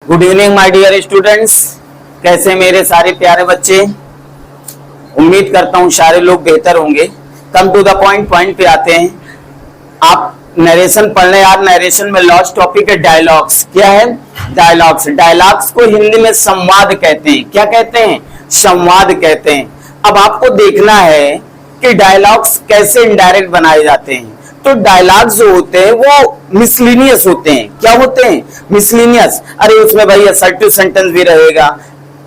Good evening my dear students. कैसे मेरे सारे प्यारे बच्चे। उम्मीद करता हूँ सारे लोग बेहतर होंगे। कम टू द पॉइंट पे आते हैं। आप नरेशन पढ़ने यार, नरेशन में लॉस्ट टॉपिक है डायलॉग्स। क्या है? डायलॉग्स। डायलॉग्स को हिंदी में संवाद कहते हैं। क्या कहते हैं? संवाद कहते हैं। अब आपको देखना है कि डायलॉग्स कैसे इनडायरेक्ट बनाए जाते हैं। तो डायलॉग्स जो होते हैं वो मिसलिनियस होते हैं। क्या होते हैं? मिसलिनियस। अरे उसमें भाई असर्टिव सेंटेंस भी रहेगा,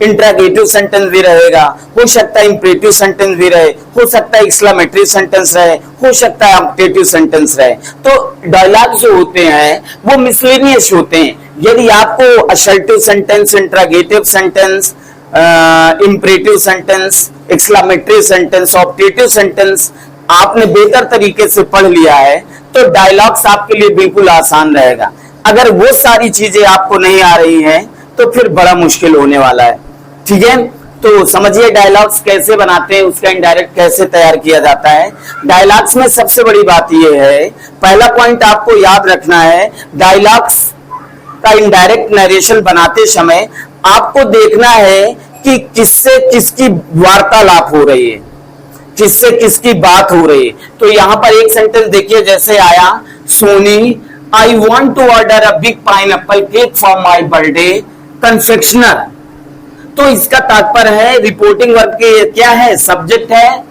इंट्रागेटिव सेंटेंस भी रहेगा, हो सकता है इंपरेटिव सेंटेंस भी रहे, हो सकता है एक्सक्लेमेटरी सेंटेंस रहे, हो सकता है ऑब्जेक्टिव सेंटेंस रहे। तो डायलॉग जो होते हैं वो मिसलिनियस होते हैं। यदि आपको assertive sentence, interrogative sentence, imperative sentence, exclamatory sentence, objective sentence आपने बेहतर तरीके से पढ़ लिया है तो डायलॉग्स आपके लिए बिल्कुल आसान रहेगा। अगर वो सारी चीजें आपको नहीं आ रही हैं तो फिर बड़ा मुश्किल होने वाला है। ठीक है, तो समझिए डायलॉग्स कैसे बनाते हैं, उसका इनडायरेक्ट कैसे तैयार किया जाता है। डायलॉग्स में सबसे बड़ी बात यह है, पहला पॉइंट आपको याद रखना है, डायलॉग्स का इनडायरेक्ट नरेशन बनाते समय आपको देखना है कि किससे किसकी वार्तालाप हो रही है, किससे किसकी बात हो रही है। तो यहां पर एक सेंटेंस देखिए, जैसे आया, Soni I want to order a big pineapple cake for my birthday confectioner. तो इसका तात्पर्य है रिपोर्टिंग वर्ब के क्या है? सब्जेक्ट है।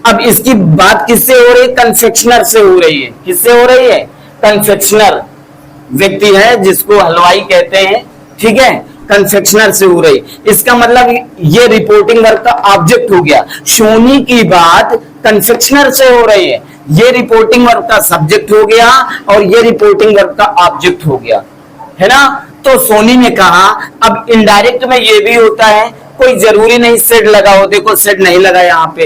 अब इसकी बात किससे हो रही है? कन्फेक्शनर से हो रही है। किससे हो रही है? कन्फेक्शनर व्यक्ति है जिसको हलवाई कहते हैं। ठीक है, कन्फेक्शनर से हो रही। इसका मतलब ये रिपोर्टिंग वर्ब का ऑब्जेक्ट हो गया। सोनी की बात कन्फेक्शनर से हो रही है, ये रिपोर्टिंग वर्ब का सब्जेक्ट हो गया और ये रिपोर्टिंग वर्ब का ऑब्जेक्ट हो गया, है ना। तो सोनी ने कहा। अब इनडायरेक्ट में ये भी होता है, कोई जरूरी नहीं सेड लगा हो। देखो सेड नहीं लगा यहाँ पे,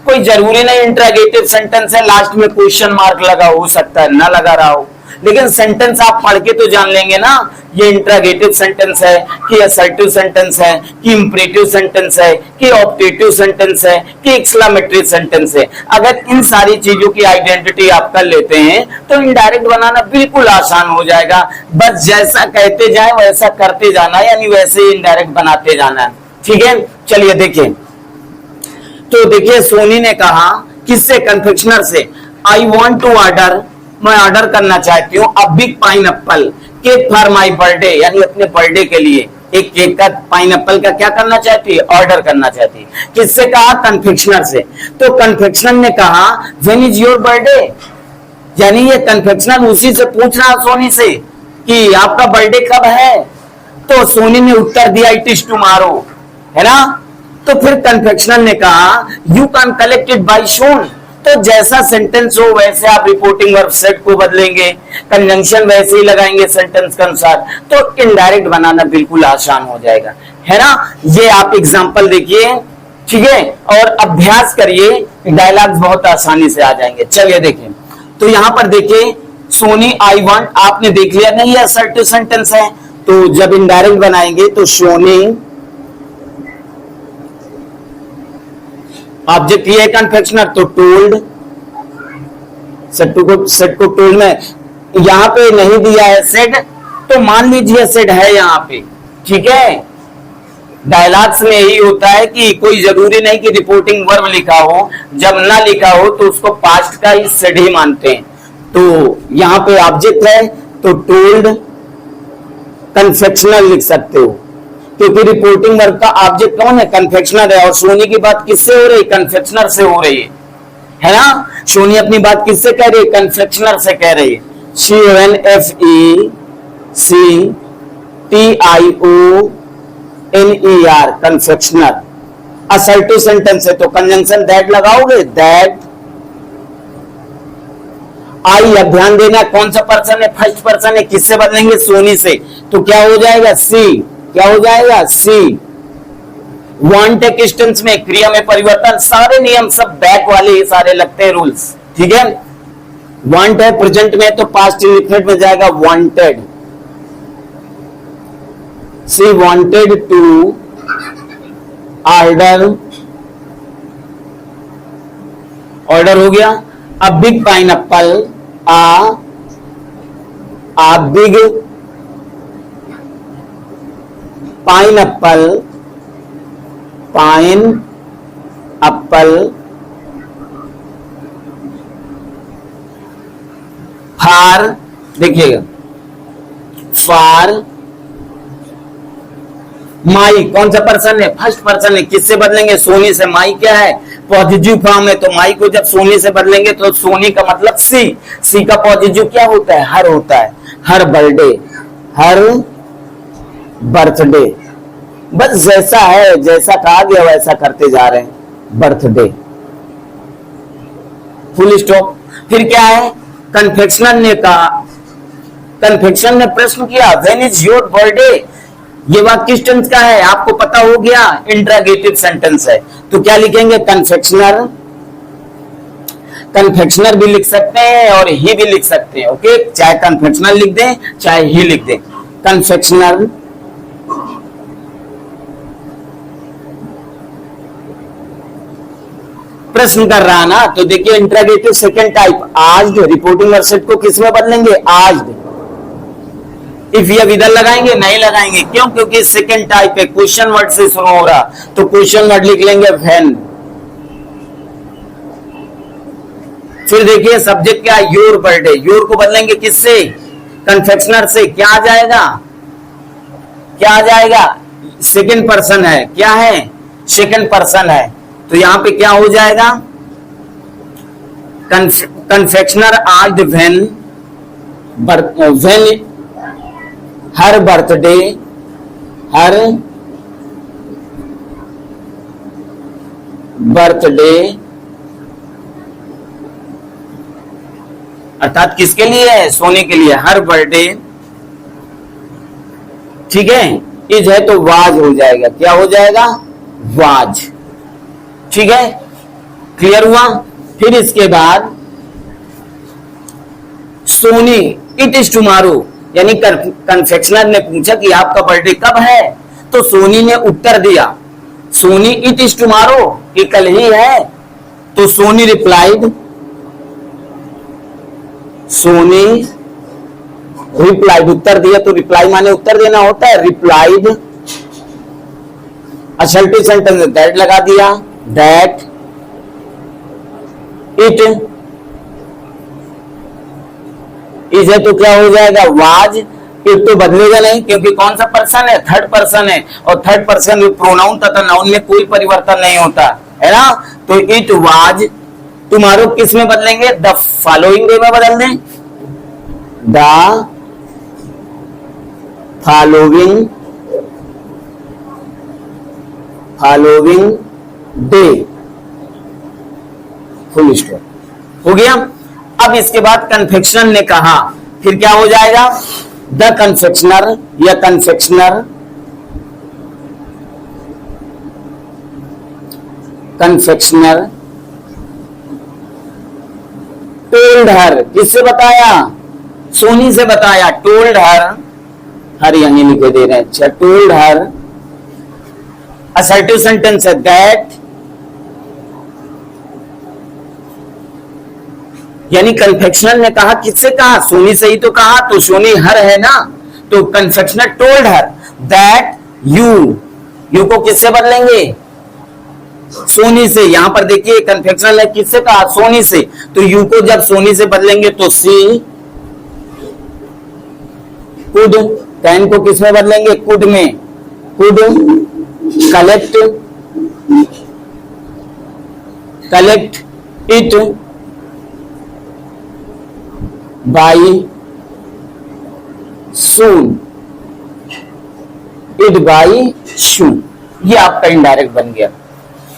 कोई जरूरी नहीं इंट्रोगेटिव सेंटेंस है, लास्ट में क्वेश्चन मार्क लगा, हो सकता है ना लगा रहा हो, लेकिन सेंटेंस आप पढ़ के तो जान लेंगे ना ये इंट्रोगेटिव सेंटेंस है कि असर्टिव सेंटेंस है कि इंपरेटिव सेंटेंस है कि ऑब्जेक्टिव सेंटेंस है कि एक्सक्लेमेटरी सेंटेंस है। अगर इन सारी चीजों की आइडेंटिटी आप कर लेते हैं तो इनडायरेक्ट बनाना बिल्कुल आसान हो जाएगा। बस जैसा कहते जाए वैसा करते जाना, यानी वैसे ही इनडायरेक्ट बनाते जाना। ठीक है, चलिए देखिए। तो देखिए सोनी ने कहा किससे? कन्फेक्शनर से। आई वॉन्ट टू ऑर्डर, मैं ऑर्डर करना चाहती हूँ अ big pineapple cake for my birthday, यानी अपने बर्थडे के लिए एक केक का, पाइनएप्पल का क्या करना चाहती है? ऑर्डर करना चाहती है। किससे कहा? कन्फेक्शनर से। तो कन्फेक्शनर ने कहा व्हेन इज योर बर्थडे, यानी ये कन्फेक्शनर उसी से पूछ रहा सोनी से कि आपका बर्थडे कब है। तो सोनी ने उत्तर दिया इट इज टुमारो, है ना। तो फिर कन्फेक्शनर ने कहा you can collect it by soon. तो जैसा सेंटेंस हो वैसे आप रिपोर्टिंग वर्ब सेट को बदलेंगे, कंजंक्शन वैसे ही लगाएंगे सेंटेंस के अनुसार, तो इनडायरेक्ट बनाना बिल्कुल आसान हो जाएगा, है ना। ये आप एग्जांपल देखिए, ठीक है, और अभ्यास करिए, डायलॉग्स बहुत आसानी से आ जाएंगे। चलिए देखिए, तो यहां पर देखिए सोनी आई वांट, आपने देख लिया नहीं, ये असर्टिव सेंटेंस है। तो जब इनडायरेक्ट बनाएंगे तो सोनी, ऑब्जेक्ट ये है कन्फेक्शनर, तो टोल्ड, सेट को टोल्ड में यहां पे नहीं दिया है सेड, तो मान लीजिए सेड है यहां पे। ठीक है, डायलॉग्स में यही होता है कि कोई जरूरी नहीं कि रिपोर्टिंग वर्ब लिखा हो, जब ना लिखा हो तो उसको पास्ट का ही सेड ही मानते हैं। तो यहां पे ऑब्जेक्ट है तो टोल्ड कन्फेक्शनर लिख सकते हो, क्योंकि रिपोर्टिंग वर्ब का ऑब्जेक्ट कौन है? कन्फेक्शनर है। और सोनी की बात किससे हो रही? कन्फेक्शनर से हो रही है ना। सोनी अपनी बात किससे कह रही है? कन्फेक्शनर से कह रही है। CONFECTIONER, confectioner. असर्टिव सेंटेंस है तो कंजंक्शन दैट लगाओगे, दैट। आई, अब ध्यान देना कौन सा पर्सन है? फर्स्ट पर्सन है, किससे बदलेंगे? सोनी से। तो क्या हो जाएगा? सी। क्या हो जाएगा? सी। वांट है टेंस में, क्रिया में परिवर्तन, सारे नियम सब बैक वाले ही सारे लगते हैं रूल्स। ठीक है, वांट है प्रेजेंट में तो पास्ट इंडेफिनिट में जाएगा wanted. She wanted to order, order हो गया। अब big pineapple, a big pineapple, pineapple, for, देखिएगा फार माई, कौन सा पर्सन है? फर्स्ट पर्सन है। किससे बदलेंगे? सोनी से। माई क्या है? पॉजिटिव फॉर्म है, तो माई को जब सोनी से बदलेंगे तो सोनी का मतलब सी। सी का पॉजिटिव क्या होता है? हर होता है। हर बर्थडे, हर बर्थडे। बस जैसा है, जैसा कहा गया वैसा करते जा रहे हैं। Birthday, full stop. फिर क्या है? कन्फेक्शनर ने कहा, कन्फेक्शनर ने प्रश्न किया व्हेन इज योर बर्थडे। ये वाक्य किस टेंस का है? आपको पता हो गया, इंट्रागेटिव सेंटेंस है। तो क्या लिखेंगे? कन्फेक्शनर। कन्फेक्शनर भी लिख सकते हैं और ही भी लिख सकते हैं। ओके, चाहे कन्फेक्शनर लिख दें चाहे ही लिख दें। कन्फेक्शनर प्रश्न कर रहा ना, तो देखिए इंट्रागेटिव सेकंड टाइप। आज रिपोर्टिंग वर्सेट को किस में बदलेंगे? आज। इफ ये इधर लगाएंगे? नहीं लगाएंगे। क्यों? क्योंकि सेकंड टाइप है, क्वेश्चन वर्ड से शुरू हो रहा, तो क्वेश्चन वर्ड लिख लेंगे व्हेन। फिर देखिए सब्जेक्ट क्या है? Your birthday. योर को बदलेंगे किससे? कन्फेक्शनर से। क्या आ जाएगा? क्या आ जाएगा? सेकंड पर्सन है। क्या है? सेकंड पर्सन है, तो यहां पे क्या हो जाएगा? कन्फेक्शनर आज when, when her birthday, her birthday, अर्थात किसके लिए है? सोने के लिए। हर बर्थडे, ठीक है। इज है तो वाज हो जाएगा। क्या हो जाएगा? वाज। ठीक है, क्लियर हुआ? फिर इसके बाद सोनी, इट इज टुमारो, यानी कन्फेक्शनर ने पूछा कि आपका बर्थडे कब है, तो सोनी ने उत्तर दिया सोनी इट इज टुमारो, कि कल ही है। तो सोनी रिप्लाइड, सोनी रिप्लाइड, उत्तर दिया। तो रिप्लाई माने उत्तर देना होता है। रिप्लाइड, असर्टिव सेंटेंस दैट लगा दिया, दैट इट इज है तो क्या हो जाएगा? वाज। इट तो बदलेगा नहीं क्योंकि कौन सा पर्सन है? थर्ड पर्सन है, और थर्ड पर्सन में प्रोनाउन तथा नाउन में कोई परिवर्तन नहीं होता है ना। तो इट वाज टुमारो किस में बदलेंगे? द फॉलोइंग डे में बदल दें। The following day, full stop. हो गया। अब इसके बाद कन्फेक्शनर ने कहा, फिर क्या हो जाएगा? द कन्फेक्शनर या कन्फेक्शनर, कन्फेक्शनर टोल्ड हर, किससे बताया? सोनी से बताया। टोल्ड हर यहीं लिखे दे रहे हैं। अच्छा, टोल्ड हर, असर्टिव सेंटेंस है दैट, यानी कन्फेक्शनर ने कहा, किससे कहा? सोनी से ही तो कहा, तो सोनी हर है ना, तो confectioner told her that you को किससे बदलेंगे? सोनी से। यहां पर देखिए कन्फेक्शनर ने किससे कहा? सोनी से। तो यू को जब सोनी से बदलेंगे तो सी कुड, कैन को किस में बदलेंगे? कुड में। Could collect it by soon, it by soon. ये आपका इनडायरेक्ट बन गया।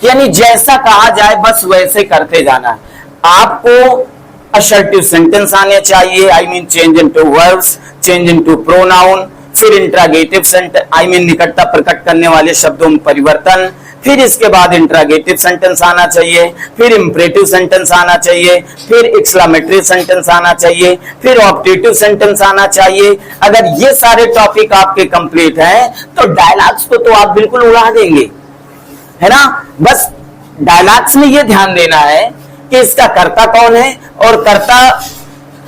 यानी जैसा कहा जाए बस वैसे करते जाना। आपको असर्टिव सेंटेंस आने चाहिए, I mean change into verbs, change into pronoun, फिर इंट्रागेटिव सेंटेंस, आई मीन निकटता प्रकट करने वाले शब्दों में परिवर्तन, फिर इसके बाद इंट्रागेटिव सेंटेंस आना चाहिए, फिर इंपरेटिव सेंटेंस आना चाहिए, फिर एक्सक्लेमेटरी सेंटेंस आना चाहिए, फिर ऑप्टेटिव सेंटेंस आना चाहिए। अगर ये सारे टॉपिक आपके कंप्लीट हैं तो डायलॉग्स को तो आप बिल्कुल उड़ा देंगे, है ना। बस डायलॉग्स में ये ध्यान देना है कि इसका कर्ता कौन है और कर्ता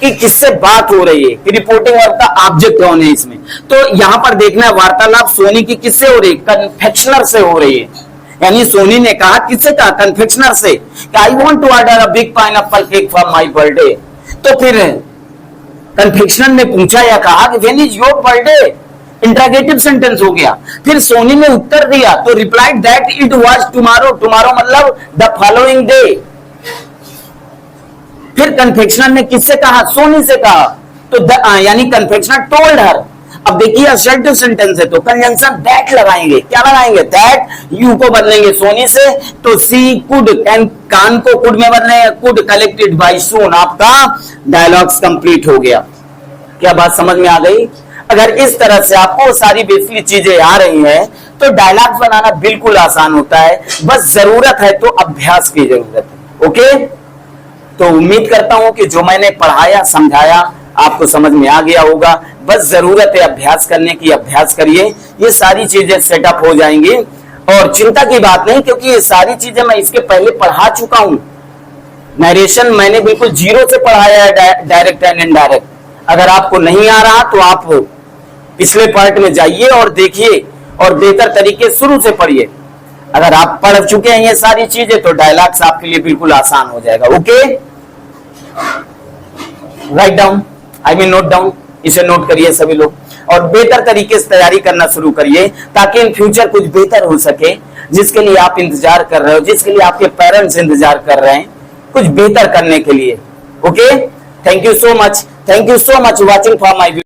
कि किससे बात हो रही है, कि रिपोर्टिंग वर्ब का ऑब्जेक्ट कौन है इसमें। तो यहां पर देखना है वार्तालाप सोनी की किससे हो रही है, कन्फेक्शनर से हो रही है। यानी सोनी ने कहा, किससे कहा, कन्फेक्शनर से, कि I want to order a big pineapple cake for my birthday. तो फिर कन्फेक्शनर ने पूछा या कहा कि when is your birthday, interrogative sentence हो गया। फिर सोनी ने उत्तर दिया, तो replied that it was tomorrow, tomorrow मतलब द फॉलोइंग डे। फिर कन्फेक्शनर ने किससे कहा, सोनी से कहा, तो यानी कन्फेक्शनर टोल्ड हर। अब देखिए असर्टिव सेंटेंस है तो कंजंक्शन दैट लगाएंगे, क्या लगाएंगे, दैट, यू को बदलेंगे सोनी से, तो सी कुड, कान को कुड में बदलेंगे, कुड कलेक्टेड बाय सून। आपका डायलॉग्स कंप्लीट हो गया। क्या बात समझ में आ गई? अगर इस तरह से आपको सारी बेसिक चीजें आ रही हैं तो डायलॉग्स बनाना बिल्कुल आसान होता है, बस जरूरत है तो अभ्यास की जरूरत है। ओके, तो उम्मीद करता हूं कि जो मैंने पढ़ाया समझाया आपको समझ में आ गया होगा। बस जरूरत है अभ्यास करने की, अभ्यास करिए, ये सारी चीजें सेटअप हो जाएंगी और चिंता की बात नहीं, क्योंकि ये सारी चीजें मैं इसके पहले पढ़ा चुका हूं। नरेशन मैंने बिल्कुल जीरो से पढ़ाया है, डायरेक्ट एंड इनडायरेक्ट। अगर आपको नहीं आ रहा तो आप पिछले पार्ट में जाइए और देखिए और बेहतर तरीके शुरू से पढ़िए। अगर आप पढ़ चुके हैं ये सारी चीजें तो डायलॉग्स आपके लिए बिल्कुल आसान हो जाएगा। Okay, write down, I mean note down, इसे नोट करिए सभी लोग और बेहतर तरीके से तैयारी करना शुरू करिए ताकि इन फ्यूचर कुछ बेहतर हो सके, जिसके लिए आप इंतजार कर रहे हो, जिसके लिए आपके पेरेंट्स इंतजार कर रहे हैं, कुछ बेहतर करने के लिए। Okay, thank you so much, thank you so much watching for my video.